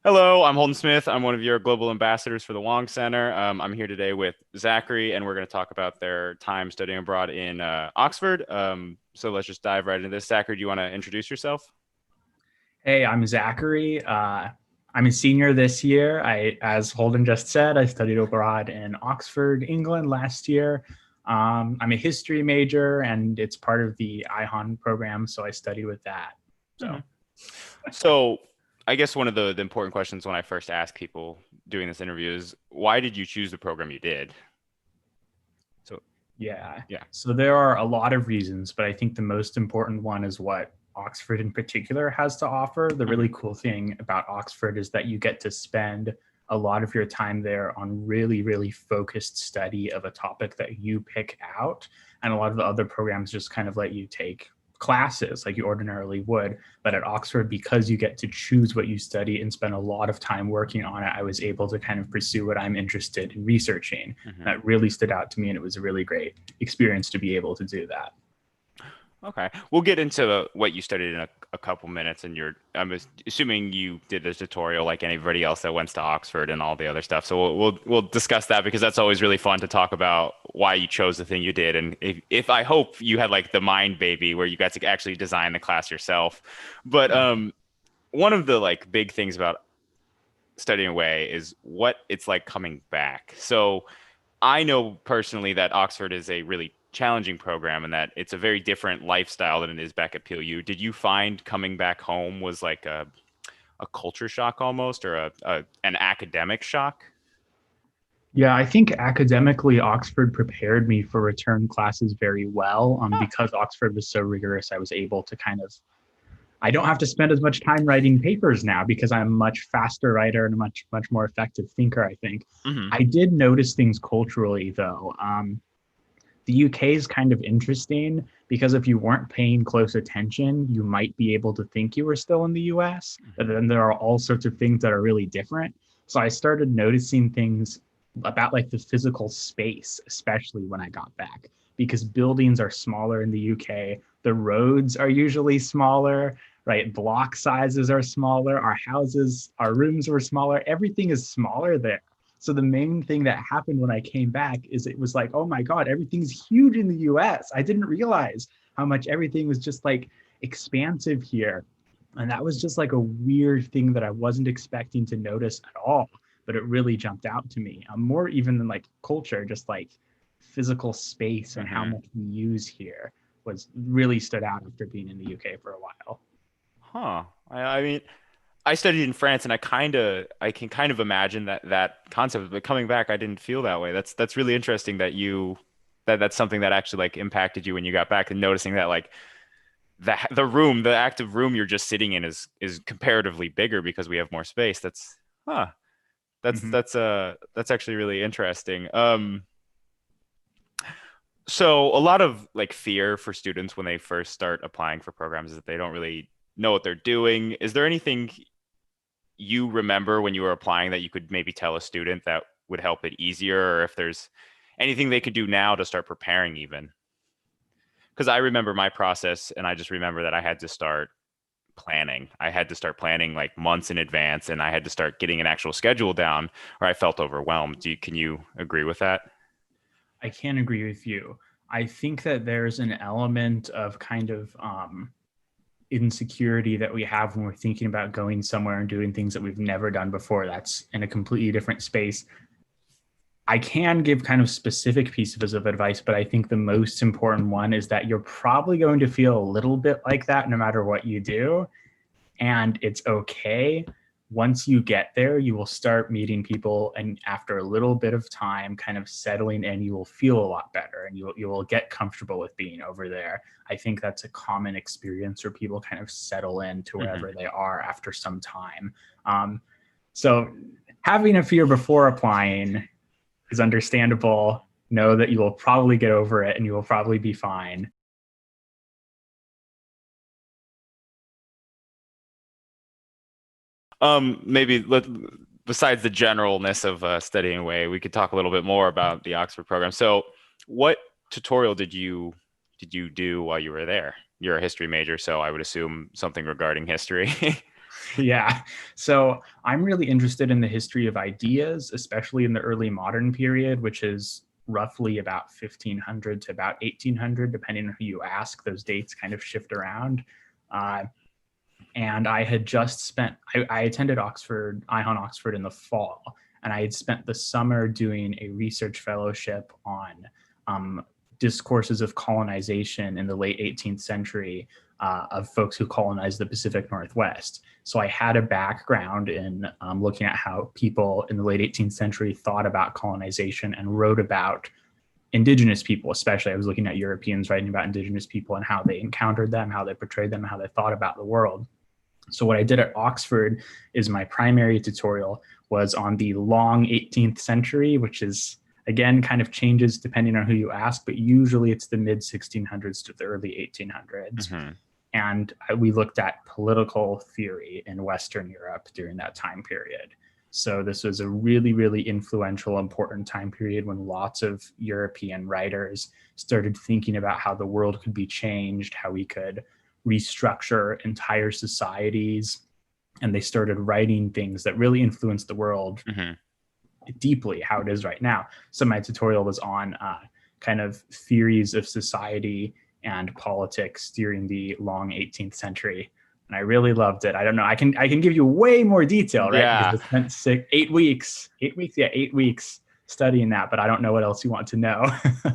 Hello, I'm Holden Smith. I'm one of your global ambassadors for the Wong Center. I'm here today with Zackery, and we're going to talk about their time studying abroad in Oxford. So let's just dive right into this. Zackery, do you want to introduce yourself? Hey, I'm Zachary. I'm a senior this year. As Holden just said, I studied abroad in Oxford, England last year. I'm a history major, and it's part of the IHON program, so I study with that. hmm So, So I guess one of the important questions when I first ask people doing this interview is, why did you choose the program you did? So yeah. yeah. So there are a lot of reasons, but I think the most important one is what Oxford in particular has to offer. The hmm really cool thing about Oxford is that you get to spend a lot of your time there on really, really focused study of a topic that you pick out. And a lot of the other programs just kind of let you take classes like you ordinarily would. But at Oxford, because you get to choose what you study and spend a lot of time working on it, I was able to kind of pursue what I'm interested in researching. hmm That really stood out to me, and it was a really great experience to be able to do that. Okay, we'll get into what you studied in a couple minutes, and assuming you did this tutorial like anybody else that went to Oxford and all the other stuff. So we'll discuss that because that's always really fun to talk about why you chose the thing you did, and if I hope you had like the mind baby where you got to actually design the class yourself. But one of the like big things about studying away is what it's like coming back. So I know personally that Oxford is a really challenging program and that it's a very different lifestyle than it is back at PLU. Did you find coming back home was like a culture shock almost or an academic shock? Yeah, I think academically, Oxford prepared me for return classes very well. Huh. Because Oxford was so rigorous, I was able to kind of, I don't have to spend as much time writing papers now because I'm a much faster writer and a much more effective thinker, I think. hmm I did notice things culturally, though. The UK is kind of interesting because if you weren't paying close attention, you might be able to think you were still in the US, but hmm then there are all sorts of things that are really different. So I started noticing things about like the physical space, especially when I got back, because buildings are smaller in the UK. The roads are usually smaller, right? Block sizes are smaller. Our houses, our rooms were smaller. Everything is smaller there. So the main thing that happened when I came back is it was like, oh my God, everything's huge in the US. I didn't realize how much everything was just like expansive here. And that was just like a weird thing that I wasn't expecting to notice at all, but it really jumped out to me. More even than like culture, just like physical space and how hmm much we use here was really stood out after being in the UK for a while. Huh. I mean, I studied in France, and I can kind of imagine that concept. But coming back, I didn't feel that way. That's really interesting that that's something that actually like impacted you when you got back, and noticing that like the active room you're just sitting in is comparatively bigger because we have more space. Huh. Mm-hmm. That's actually really interesting. So a lot of like fear for students when they first start applying for programs is that they don't really know what they're doing. Is there anything you remember when you were applying that you could maybe tell a student that would help it easier, or if there's anything they could do now to start preparing even? Because I remember my process, and I just remember that I had to start planning. I had to start planning like months in advance, and I had to start getting an actual schedule down, or I felt overwhelmed. Can you agree with that? I can agree with you. I think that there's an element of kind of insecurity that we have when we're thinking about going somewhere and doing things that we've never done before. That's in a completely different space. I can give kind of specific pieces of advice, but I think the most important one is that you're probably going to feel a little bit like that no matter what you do, and it's okay. Once you get there, you will start meeting people, and after a little bit of time kind of settling in, you will feel a lot better, and you will get comfortable with being over there. I think that's a common experience where people kind of settle into hmm wherever they are after some time. So having a fear before applying is understandable. Know that you will probably get over it and you will probably be fine. Maybe besides the generalness of studying away, we could talk a little bit more about the Oxford program. So, what tutorial did you do while you were there? You're a history major, so I would assume something regarding history. Yeah. So I'm really interested in the history of ideas, especially in the early modern period, which is roughly about 1500 to about 1800, depending on who you ask. Those dates kind of shift around. Uh, and I had just spent, I attended Oxford, IHON-Oxford in the fall, and I had spent the summer doing a research fellowship on discourses of colonization in the late 18th century of folks who colonized the Pacific Northwest. So I had a background in looking at how people in the late 18th century thought about colonization and wrote about indigenous people, especially. I was looking at Europeans writing about indigenous people and how they encountered them, how they portrayed them, how they thought about the world. So what I did at Oxford is my primary tutorial was on the long 18th century, which is, again, kind of changes depending on who you ask, but usually it's the mid 1600s to the early 1800s. Mm-hmm. And we looked at political theory in Western Europe during that time period. So this was a really, really influential, important time period when lots of European writers started thinking about how the world could be changed, how we could restructure entire societies. And they started writing things that really influenced the world deeply, how it is right now. So my tutorial was on kind of theories of society and politics during the long 18th century. And I really loved it. I don't know. I can give you way more detail, right? Yeah. Because I spent 8 weeks, 8 weeks, yeah, 8 weeks studying that, but I don't know what else you want to know.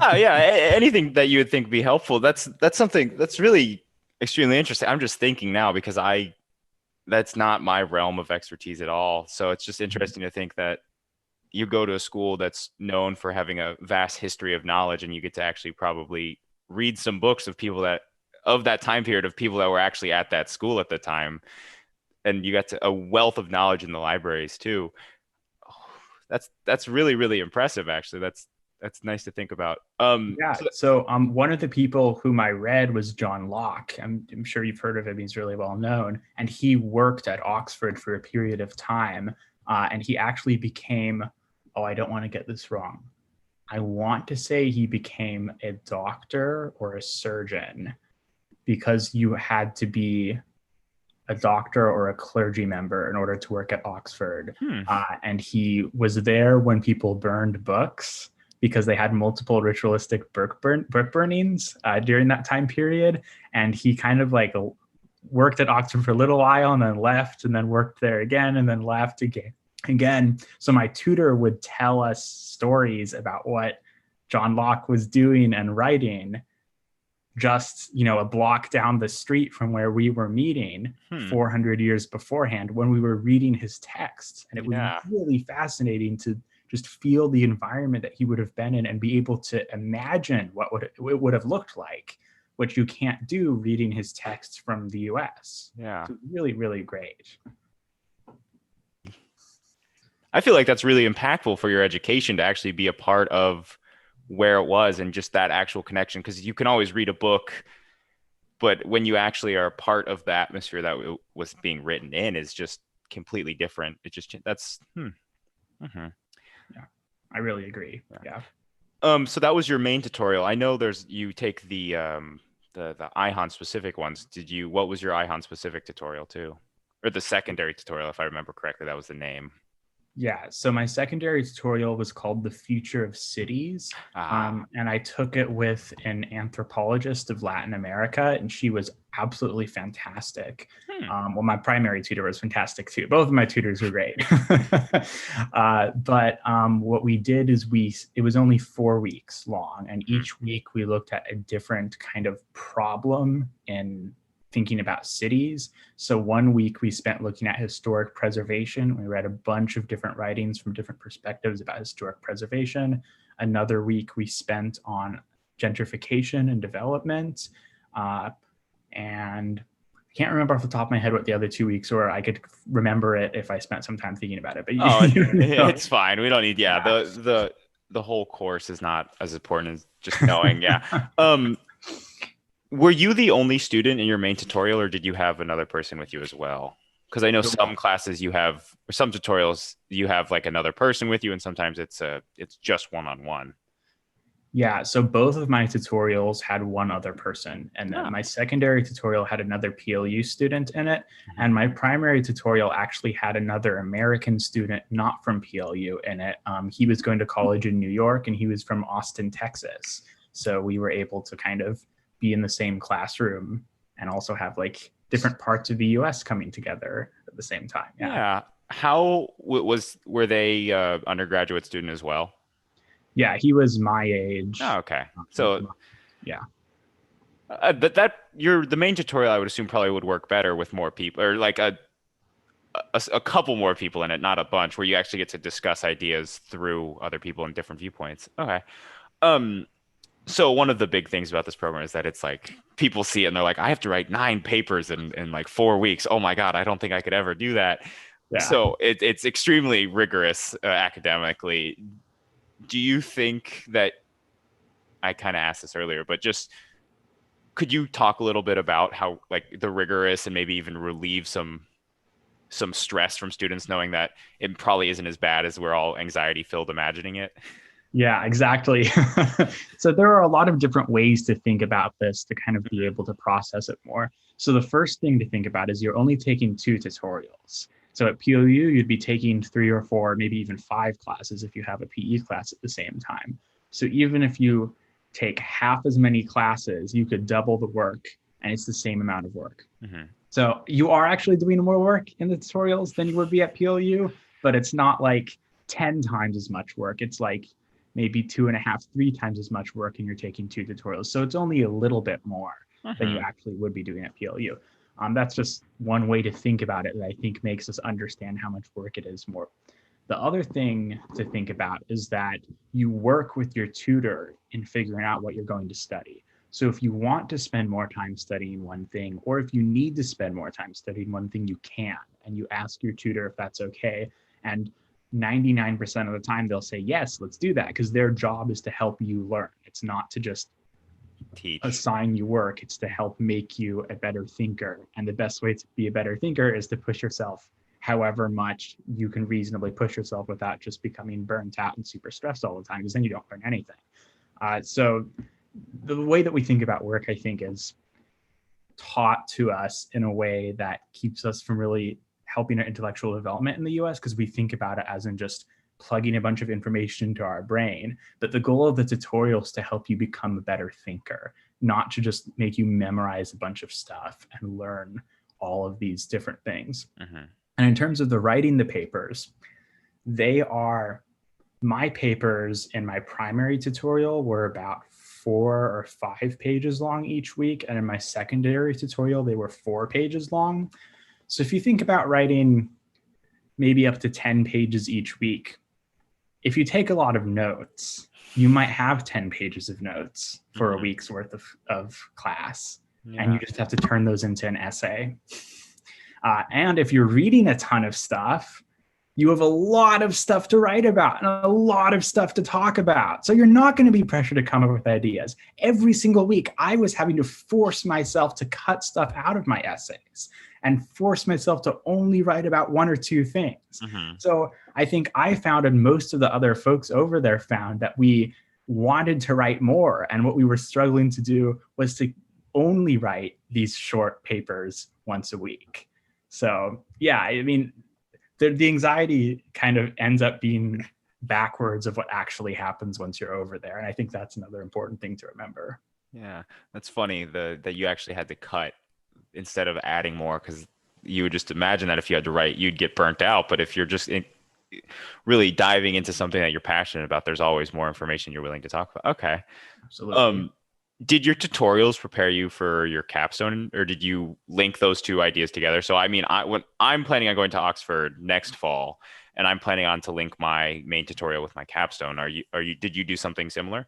Oh yeah, anything that you would think would be helpful. That's something that's really extremely interesting. I'm just thinking now because that's not my realm of expertise at all. So it's just interesting to think that you go to a school that's known for having a vast history of knowledge and you get to actually probably read some books of people that of that time period of people that were actually at that school at the time, and you got a wealth of knowledge in the libraries too. That's really really impressive actually. That's nice to think about. Yeah. So one of the people whom I read was John Locke. I'm sure you've heard of him. He's really well known. And he worked at Oxford for a period of time. And he actually became, oh, I don't want to get this wrong. I want to say he became a doctor or a surgeon because you had to be a doctor or a clergy member in order to work at Oxford. And he was there when people burned books because they had multiple ritualistic book burnings during that time period. And he kind of like worked at Oxford for a little while and then left and then worked there again and then left again. So my tutor would tell us stories about what John Locke was doing and writing just, a block down the street from where we were meeting 400 years beforehand when we were reading his texts. And it was really fascinating to just feel the environment that he would have been in and be able to imagine what it would have looked like, which you can't do reading his texts from the US. Yeah. So really, really great. I feel like that's really impactful for your education to actually be a part of where it was and just that actual connection, because you can always read a book, but when you actually are a part of the atmosphere that was being written in is just completely different. It just that's Yeah, I really agree. Yeah. So that was your main tutorial. I know you take the IHON specific ones. What was your IHON specific tutorial too? Or the secondary tutorial, if I remember correctly, that was the name. Yeah, so my secondary tutorial was called The Future of Cities. And I took it with an anthropologist of Latin America, and she was absolutely fantastic. Well, my primary tutor was fantastic too. Both of my tutors were great. But what we did is it was only 4 weeks long, and each week we looked at a different kind of problem in thinking about cities. So 1 week we spent looking at historic preservation. We read a bunch of different writings from different perspectives about historic preservation. Another week we spent on gentrification and development. And I can't remember off the top of my head what the other 2 weeks were. I could remember it if I spent some time thinking about it. But it's fine. We don't need the whole course is not as important as just knowing. Were you the only student in your main tutorial, or did you have another person with you as well? Because I know some classes or some tutorials you have like another person with you, and sometimes it's just one-on-one. Yeah, so both of my tutorials had one other person, and then Oh. my secondary tutorial had another PLU student in it, Mhm. and my primary tutorial actually had another American student not from PLU in it. He was going to college in New York, and he was from Austin, Texas. So we were able to kind of be in the same classroom and also have like different parts of the US coming together at the same time. Yeah. Yeah. How were they undergraduate student as well? Yeah, he was my Oh, age. okay. So Yeah. that your the main tutorial I would assume probably would work better with more people or like a couple more people in it, not a bunch, where you actually get to discuss ideas through other people and different viewpoints. Okay. Um, so one of the big things about this program is that it's like people see it and they're like, I have to write 9 papers in like 4 weeks. Oh my God, I don't think I could ever do that. Yeah. So it's extremely rigorous academically. Do you think that I kind of asked this earlier, but just could you talk a little bit about how like the rigorous and maybe even relieve some stress from students knowing that it probably isn't as bad as we're all anxiety filled imagining it? Yeah, exactly. So there are a lot of different ways to think about this to kind of be Mhm. able to process it more. So the first thing to think about is you're only taking 2 tutorials. So at POU, you'd be taking 3 or 4, maybe even 5 classes if you have a PE class at the same time. So even if you take half as many classes, you could double the work and it's the same amount of work. Mhm. So you are actually doing more work in the tutorials than you would be at PLU, but it's not like 10 times as much work. It's like maybe 2.5, 3 times as much work, and you're taking 2 tutorials. So it's only a little bit more than you Mhm. actually would be doing at PLU. That's just one way to think about it that I think makes us understand how much work it is more. The other thing to think about is that you work with your tutor in figuring out what you're going to study. So if you want to spend more time studying one thing, or if you need to spend more time studying one thing, you can, and you ask your tutor if that's okay. And 99% of the time, they'll say, yes, let's do that, because their job is to help you learn. It's not to just Teach. assign you work, it's to help make you a better thinker. And the best way to be a better thinker is to push yourself however much you can reasonably push yourself without just becoming burnt out and super stressed all the time, because then you don't learn anything. So the way that we think about work, I think, is taught to us in a way that keeps us from really helping our intellectual development in the US, because we think about it as in just plugging a bunch of information into our brain. But the goal of the tutorial is to help you become a better thinker, not to just make you memorize a bunch of stuff and learn all of these different things. Mhm. And in terms of the writing the papers, they are my papers in my primary tutorial were about 4 or 5 pages long each week. And in my secondary tutorial, they were 4 pages long. So if you think about writing maybe up to 10 pages each week, if you take a lot of notes, you might have 10 pages of notes for a Mhm. week's worth of class. And you Yeah. just have to turn those into an essay. And if you're reading a ton of stuff, you have a lot of stuff to write about and a lot of stuff to talk about. So you're not going to be pressured to come up with ideas. Every single week, I was having to force myself to cut stuff out of my essays and force myself to only write about 1 or 2 things. Mhm. So I think I found, and most of the other folks over there found, that we wanted to write more. And what we were struggling to do was to only write these short papers once a week. So yeah, I mean, the anxiety kind of ends up being backwards of what actually happens once you're over there. And I think that's another important thing to remember. Yeah. That's funny that you actually had to cut instead of adding more because you would just imagine that if you had to write, you'd get burnt out. But if you're just really diving into something that you're passionate about, there's always more information you're willing to talk about. Okay. Absolutely. Um, did your tutorials prepare you for your capstone, or did you link those two ideas together? So, I mean, when I'm planning on going to Oxford next fall, and I'm planning on to link my main tutorial with my capstone, did you do something similar?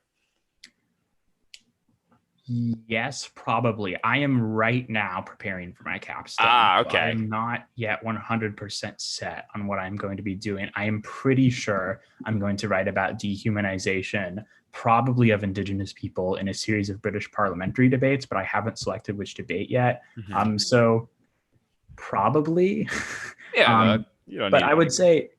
Yes, probably. I am right now preparing for my capstone. Ah, So I okay. am not yet 100% set on what I'm going to be doing. I am pretty sure I'm going to write about dehumanization, probably of Indigenous people, in a series of British parliamentary debates, but I haven't selected which debate yet. Hmm. So probably. Yeah, um, you don't but need I to. would say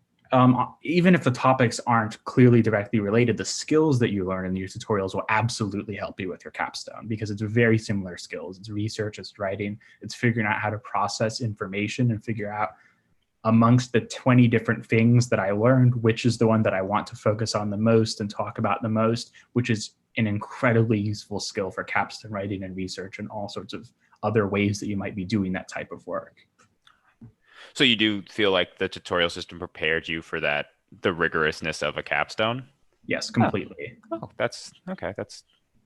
Even if the topics aren't clearly directly related, the skills that you learn in these tutorials will absolutely help you with your capstone because it's very similar skills. It's research, it's writing, it's figuring out how to process information and figure out amongst the 20 different things that I learned, which is the one that I want to focus on the most and talk about the most, which is an incredibly useful skill for capstone writing and research and all sorts of other ways that you might be doing that type of work. So you do feel like the tutorial system prepared you for that, the rigorousness of a capstone? Yes, completely. Oh, that's okay.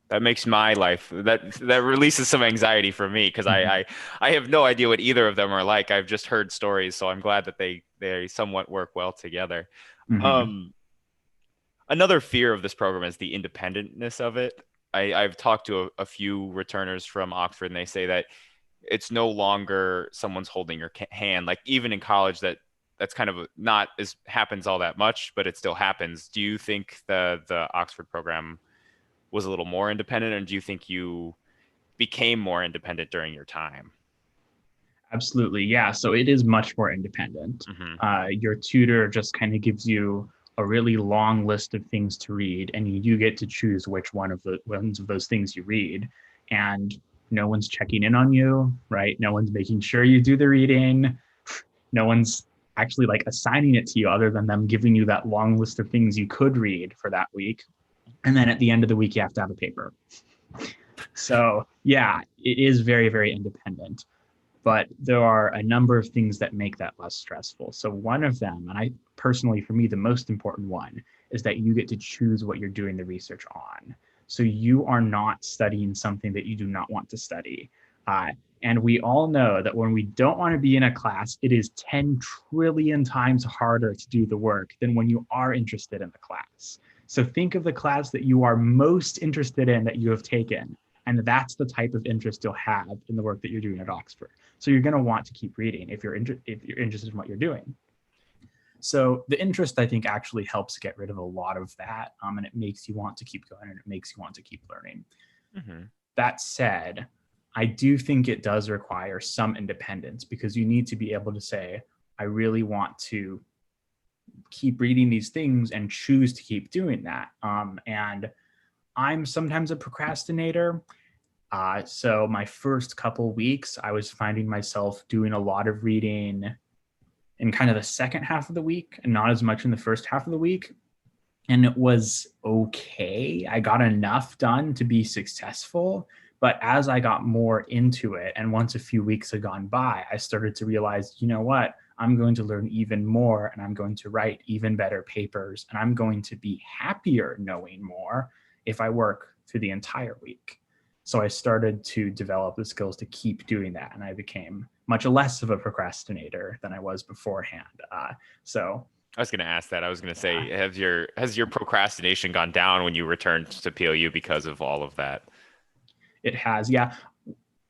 That makes my life that releases some anxiety for me because I have no idea what either of them are like. I've just heard stories, so I'm glad that they somewhat work well together. Mm-hmm. Um, Another fear of this program is the independentness of it. I've talked to a few returners from Oxford, and they say that it's no longer someone's holding your hand. Like even in college, that's kind of not as happens all that much, but it still happens. Do you think the Oxford program was a little more independent, and do you think you became more independent during your time? Absolutely. Yeah. So it is much more independent. Hmm. Your tutor just kind of gives you a really long list of things to read, and you do get to choose which one of the ones of those things you read. And no one's checking in on you, right? No one's making sure you do the reading. No one's actually like assigning it to you other than them giving you that long list of things you could read for that week. And then at the end of the week, you have to have a paper. So yeah, it is very, very independent. But there are a number of things that make that less stressful. So one of them, and I personally, for me, the most important one is that you get to choose what you're doing the research on. So you are not studying something that you do not want to study. Uh, and we all know that when we don't want to be in a class, it is 10 trillion times harder to do the work than when you are interested in the class. So think of the class that you are most interested in that you have taken. And that's the type of interest you'll have in the work that you're doing at Oxford. So you're going to want to keep reading if you're interested in what you're doing. So the interest, I think, actually helps get rid of a lot of that, and it makes you want to keep going and it makes you want to keep learning. Hmm. That said, I do think it does require some independence because you need to be able to say, I really want to keep reading these things and choose to keep doing that. And I'm sometimes a procrastinator. So my first couple weeks, I was finding myself doing a lot of reading in kind of the second half of the week and not as much in the first half of the week. And it was okay. I got enough done to be successful. But as I got more into it, and once a few weeks had gone by, I started to realize, you know what? I'm going to learn even more and I'm going to write even better papers and I'm going to be happier knowing more if I work through the entire week. So I started to develop the skills to keep doing that. And I became much less of a procrastinator than I was beforehand. So I was going to ask that. I was going to yeah, say, has your procrastination gone down when you returned to PLU because of all of that? it has. Yeah.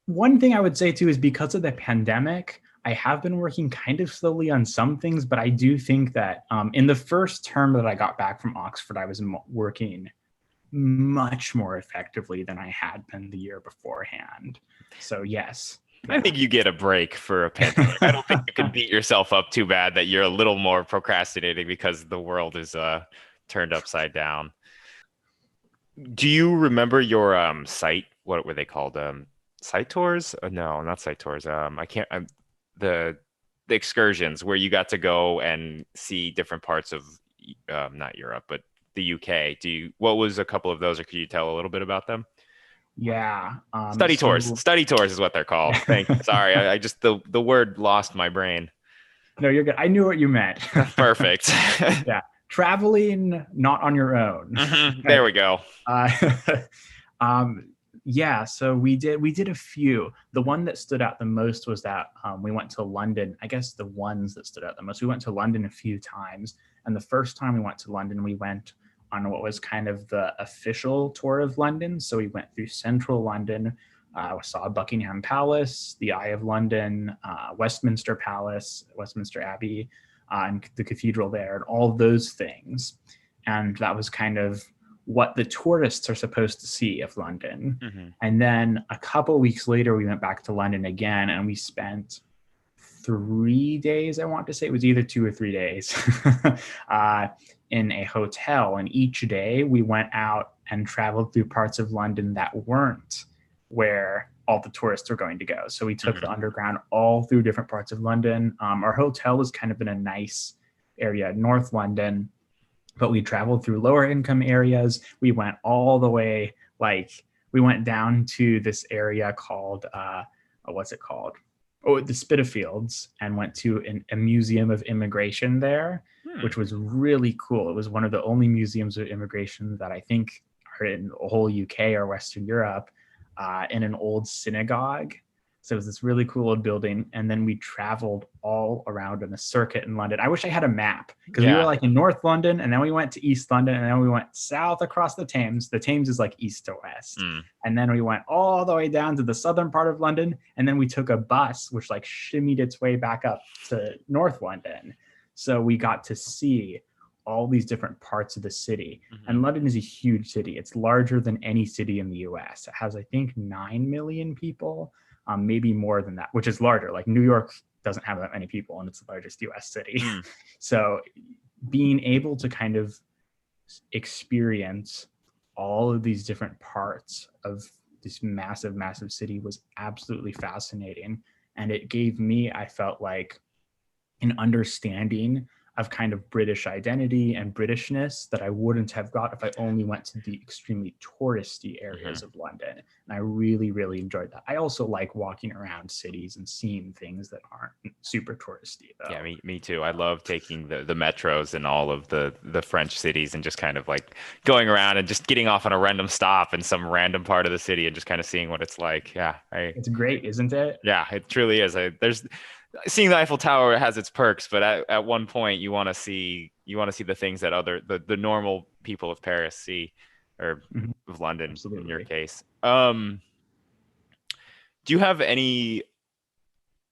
One thing I would say too is because of the pandemic, I have been working kind of slowly on some things, but I do think that in the first term that I got back from Oxford, I was working much more effectively than I had been the year beforehand. So yes, I yeah. think you get a break for a pandemic. I don't think you can beat yourself up too bad that you're a little more procrastinating because the world is turned upside down. Do you remember your site? What were they called? Site tours? No, not site tours. I can't. The the excursions where you got to go and see different parts of not Europe, but the UK. What was a couple of those, or could you tell a little bit about them? Yeah. Study tours. So Study tours is what they're called. Thank you. Sorry, I just the word lost my brain. no, you're good. I knew what you meant. Perfect. Yeah. Traveling not on your own. There we go. Uh, um, yeah, so we did a few. The one that stood out the most was that we went to London. I guess the ones that stood out the most. We went to London a few times, and the first time we went to London, we went on what was kind of the official tour of London. So we went through central London. We saw Buckingham Palace, the Eye of London, Westminster Palace, Westminster Abbey, and the cathedral there, and all those things. And that was kind of what the tourists are supposed to see of London. Hmm. And then a couple weeks later, we went back to London again and we spent 3 days. I want to say it was either 2 or 3 days in a hotel. And each day we went out and traveled through parts of London that weren't where all the tourists are going to go. So we took the underground all through different parts of London. Our hotel was kind of in a nice area, North London, but we traveled through lower income areas. We went all the way, we went down to this area called, what's it called? Oh, the Spitalfields, and went to a museum of immigration there, which was really cool. It was one of the only museums of immigration that I think are in the whole UK or Western Europe, in an old synagogue. So it was this really cool old building. And then we traveled all around in a circuit in London. I wish I had a map, because we were in North London, and then we went to East London, and then we went south across the Thames. The Thames is east to west. And then we went all the way down to the southern part of London. And then we took a bus, which shimmied its way back up to North London. So we got to see all these different parts of the city. And London is a huge city. It's larger than any city in the US. It has, I think, 9 million people. Maybe more than that, which is larger. New York doesn't have that many people, and it's the largest US city. So being able to kind of experience all of these different parts of this massive, massive city was absolutely fascinating. And it gave me, I felt an understanding of kind of British identity and Britishness that I wouldn't have got if I only went to the extremely touristy areas of London. And I really, really enjoyed that. I also like walking around cities and seeing things that aren't super touristy, though. Yeah, me too. I love taking the metros in all of the French cities and just kind of going around and just getting off on a random stop in some random part of the city and just kind of seeing what it's like. Yeah, it's great, isn't it? Yeah, it truly is. Seeing the Eiffel Tower has its perks, but at one point you want to see the things that the normal people of Paris see, or of London. Absolutely. In your case. Do you have any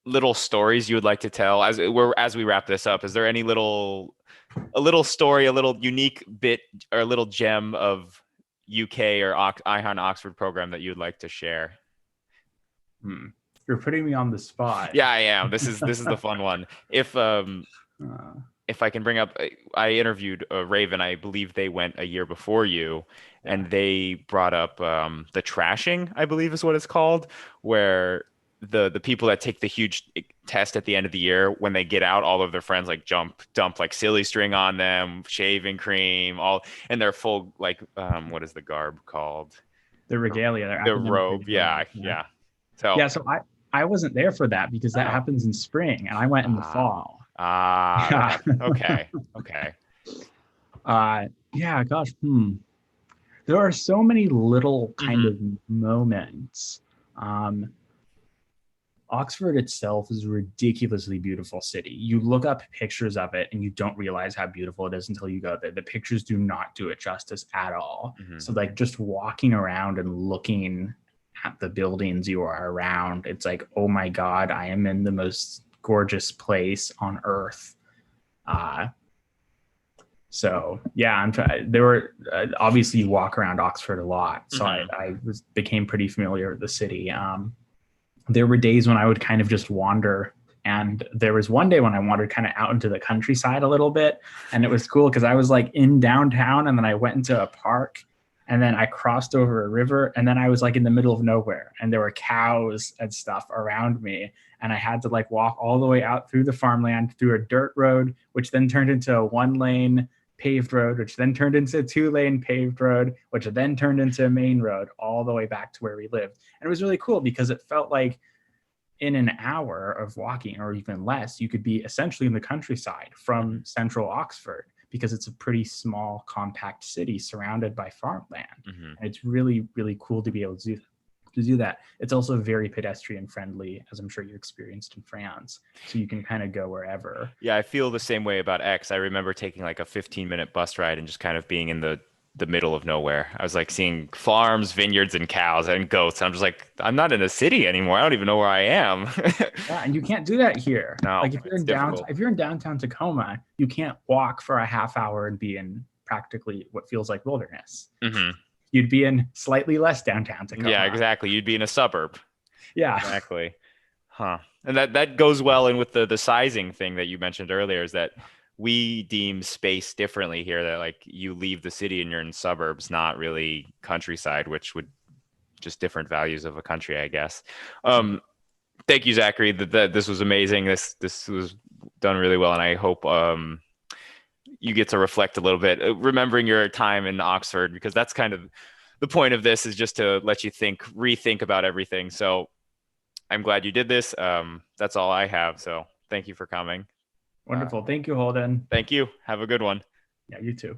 little stories you would like to tell as we wrap this up? Is there any a little story, a little unique bit, or a little gem of UK or IHON-Oxford program that you'd like to share? You're putting me on the spot. Yeah, I am. This is the fun one. If I can bring up, I interviewed Raven. I believe they went a year before you, and they brought up the trashing, I believe is what it's called, where the people that take the huge test at the end of the year, when they get out, all of their friends dump silly string on them, shaving cream, and they're full what is the garb called? The regalia. The robe. Yeah. So I wasn't there for that, because that happens in spring, and I went in the fall. Okay. Yeah, gosh. There are so many little kind of moments. Oxford itself is a ridiculously beautiful city. You look up pictures of it and you don't realize how beautiful it is until you go there. The pictures do not do it justice at all. So just walking around and looking at the buildings you are around, it's oh my God, I am in the most gorgeous place on earth. So yeah, there were obviously you walk around Oxford a lot, so I became pretty familiar with the city. There were days when I would kind of just wander, and there was one day when I wandered kind of out into the countryside a little bit, and it was cool because I was in downtown, and then I went into a park, and then I crossed over a river, and then I was in the middle of nowhere, and there were cows and stuff around me, and I had to walk all the way out through the farmland, through a dirt road, which then turned into a 1-lane paved road, which then turned into a 2-lane paved road, which then turned into a main road, all the way back to where we lived. And it was really cool because it felt like in an hour of walking, or even less, you could be essentially in the countryside from central Oxford, because it's a pretty small, compact city surrounded by farmland. And it's really, really cool to be able to do that. It's also very pedestrian friendly, as I'm sure you experienced in France. So you can kind of go wherever. Yeah, I feel the same way about X. I remember taking a 15-minute bus ride and just kind of being in the middle of nowhere. I was seeing farms, vineyards, and cows and goats. I'm just I'm not in a city anymore. I don't even know where I am. Yeah, and you can't do that here. No, if you're in downtown Tacoma, you can't walk for a half hour and be in practically what feels like wilderness. You'd be in slightly less downtown Tacoma. Yeah, exactly. You'd be in a suburb. Yeah. Exactly. Huh. And that goes well in with the sizing thing that you mentioned earlier, is that we deem space differently here, that like you leave the city and you're in suburbs, not really countryside, which would just different values of a country, I guess. Yeah. Thank you, Zachary. This was amazing. This was done really well, and I hope you get to reflect a little bit, remembering your time in Oxford, because that's kind of the point of this, is just to let you rethink about everything. So I'm glad you did this. That's all I have. So thank you for coming. Uh, Wonderful. Thank you, Holden. Thank you. Have a good one. Yeah, you too.